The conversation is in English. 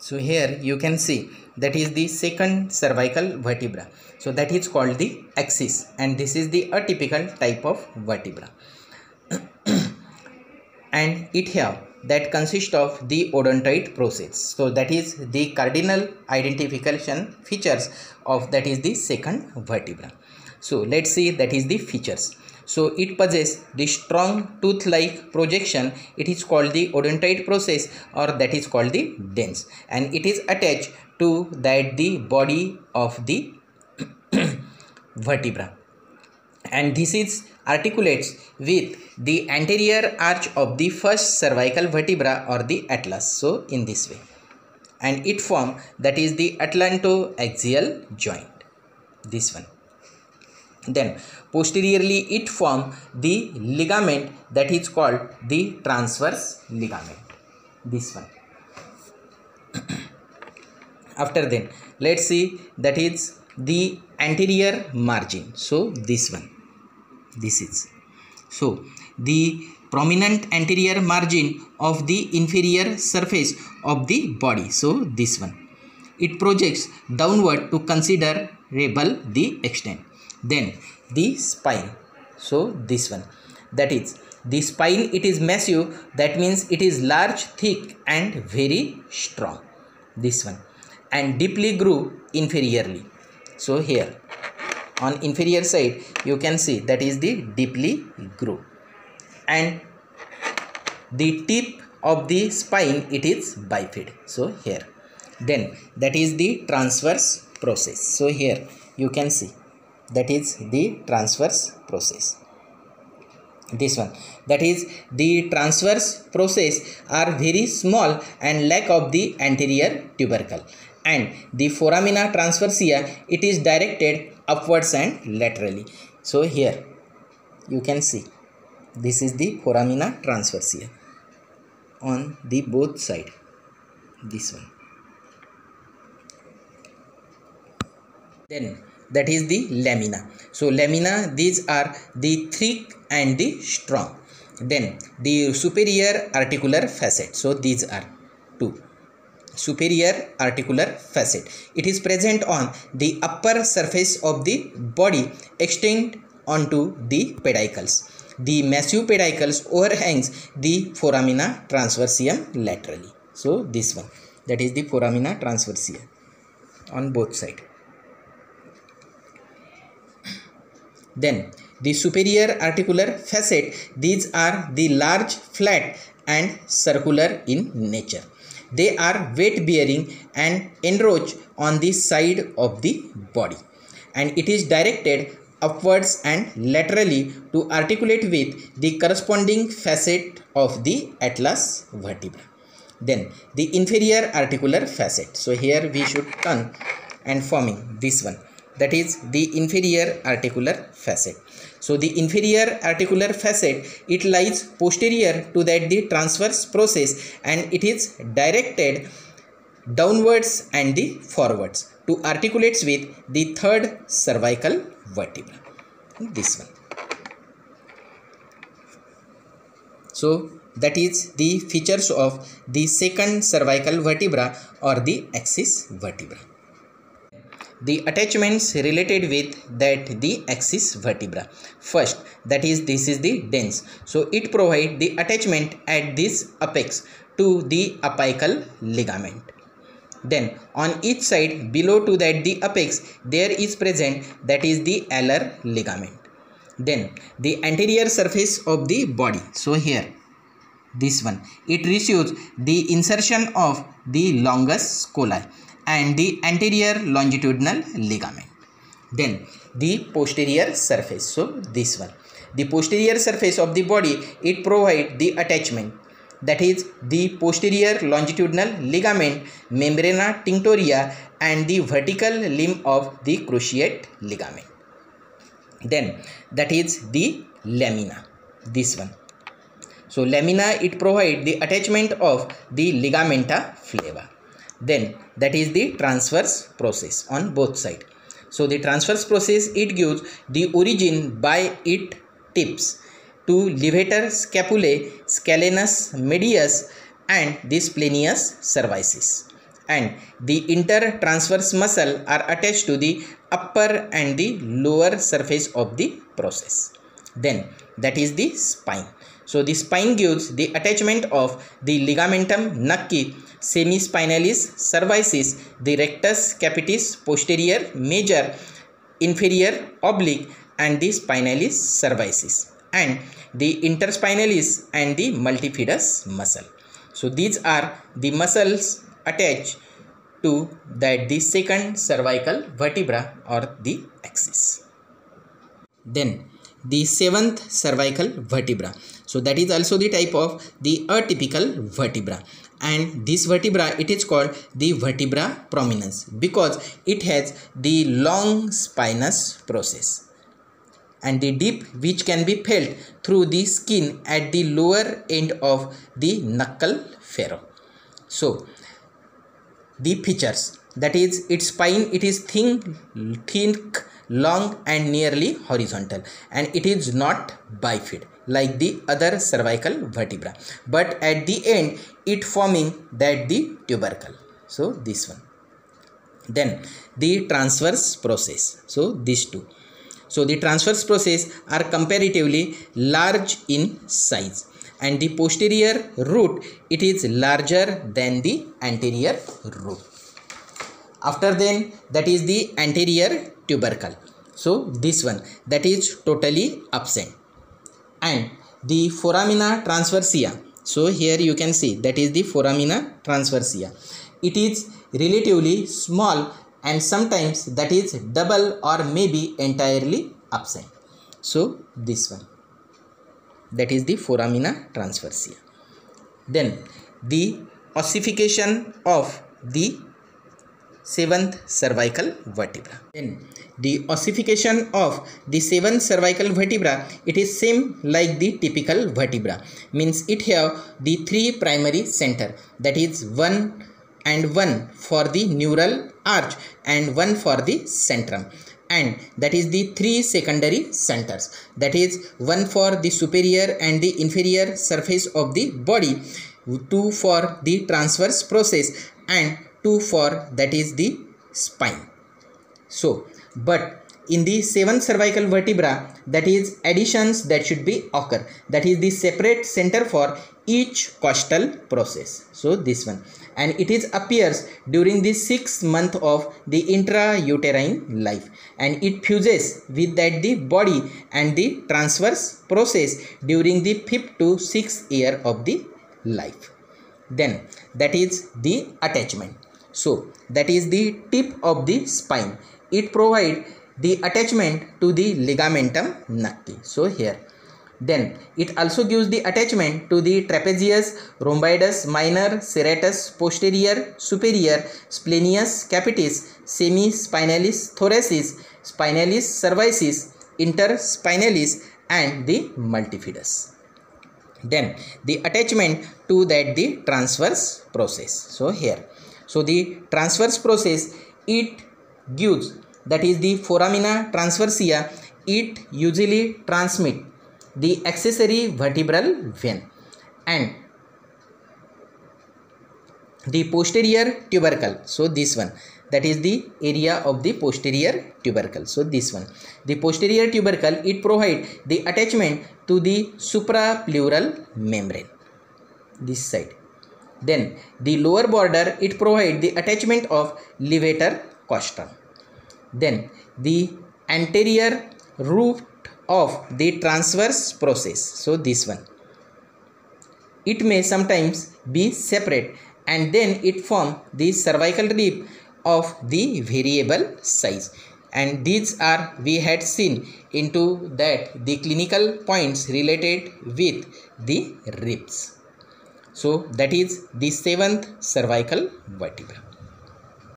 So here you can see that is the second cervical vertebra. So that is called the axis, and this is the atypical type of vertebra. And it have that consists of the odontoid process. So that is the cardinal identification features of that is the second vertebra. So let's see that is the features. So it possesses the strong tooth-like projection. It is called the odontoid process, or that is called the dens, and it is attached to that the body of the vertebra, and this is articulates with the anterior arch of the first cervical vertebra or the atlas. So in this way, and it form that is the atlantoaxial joint, this one. Then posteriorly it form the ligament that is called the transverse ligament, this one. After then let's see that is the anterior margin. So this one, this is so the prominent anterior margin of the inferior surface of the body. So this one, it projects downward to considerable the extent. Then the spine. So this one, that is the spine, it is massive, that means it is large, thick and very strong, this one, and deeply groove inferiorly. So here on inferior side you can see that is the deeply groove, and the tip of the spine, it is bifid. So here, then that is the transverse process. So here you can see that is the transverse process, this one, that is the transverse process are very small and lack of the anterior tubercle, and the foramina transversa, it is directed upwards and laterally. So here you can see this is the foramina transversa on the both side, this one. Then that is the lamina. So lamina, these are the thick and the strong. Then the superior articular facet. So these are two. Superior articular facet, it is present on the upper surface of the body, extend onto the pedicles. The massive pedicles overhangs the foramina transversum laterally. So this one, that is the foramina transversa on both sides. Then the superior articular facet, these are the large, flat and circular in nature. They are weight bearing and enroach on the side of the body, and it is directed upwards and laterally to articulate with the corresponding facet of the atlas vertebra. Then the inferior articular facet. So here we should turn and forming this one, that is the inferior articular facet. So the inferior articular facet, it lies posterior to that the transverse process, and it is directed downwards and the forwards to articulates with the third cervical vertebra, this one. So that is the features of the second cervical vertebra or the axis vertebra. The attachments related with that the axis vertebra. First, that is this is the dens. So it provides the attachment at this apex to the apical ligament. Then on each side below to that the apex, there is present that is the alar ligament. Then the anterior surface of the body. So here this one, it receives the insertion of the longus colli and the anterior longitudinal ligament. Then the posterior surface. So this one, the posterior surface of the body, it provides the attachment, that is the posterior longitudinal ligament, membrana tinctoria and the vertical limb of the cruciate ligament. Then that is the lamina, this one. So lamina, it provides the attachment of the ligamenta flava. Then that is the transverse process on both sides. So the transverse process, it gives the origin by its tips to levator scapulae, scalenus medius and the splenius cervicis, and the intertransverse muscle are attached to the upper and the lower surface of the process. Then that is the spine. So the spine gives the attachment of the ligamentum nuchae, semispinalis cervicis, the rectus capitis posterior major, inferior oblique, and the spinalis cervicis, and the interspinalis and the multifidus muscle. So these are the muscles attached to that the second cervical vertebra or the axis. Then the seventh cervical vertebra. So that is also the type of the atypical vertebra, and this vertebra, it is called the vertebra prominens because it has the long spinous process and the dip which can be felt through the skin at the lower end of the knuckle furrow. So the features, that is its spine, it is thin, long and nearly horizontal, and it is not bifid like the other cervical vertebra, but at the end it forming that the tubercle. So this one. Then the transverse process. So these two. So the transverse process are comparatively large in size, and the posterior root, it is larger than the anterior root. After then, that is the anterior tubercle. So this one, that is totally absent. And the foramina transversa. So here you can see that is the foramina transversa. It is relatively small and sometimes that is double or maybe entirely absent. So this one, that is the foramina transversa. Then the ossification of the seventh cervical vertebra. Then the ossification of the seventh cervical vertebra, it is same like the typical vertebra, means it have the three primary center, that is one for the neural arch and one for the centrum, and that is the three secondary centers, that is one for the superior and the inferior surface of the body, two for the transverse process, and two for that is the spine. So but in the seventh cervical vertebra, that is additions that should be occur, that is the separate center for each costal process. So this one, and it is appears during the 6th month of the intrauterine life, and it fuses with that the body and the transverse process during the 5th to 6th year of the life. Then that is the attachment. So that is the tip of the spine. It provides the attachment to the ligamentum nuchae. So here. Then it also gives the attachment to the trapezius, rhomboidus minor, serratus posterior, superior, splenius capitis, semispinalis thoracis, spinalis cervicis, interspinalis, and the multifidus. Then the attachment to that the transverse process. So here. So the transverse process, it gives, that is the foramina transversa, it usually transmit the accessory vertebral vein and the posterior tubercle. So this one, that is the area of the posterior tubercle. So this one, the posterior tubercle, it provides the attachment to the suprapleural membrane, this side. Then the lower border, it provides the attachment of levator costum. Then the anterior root of the transverse process. So this one, it may sometimes be separate, and then it form the cervical rib of the variable size, and these are we had seen into that the clinical points related with the ribs. So that is the seventh cervical vertebra.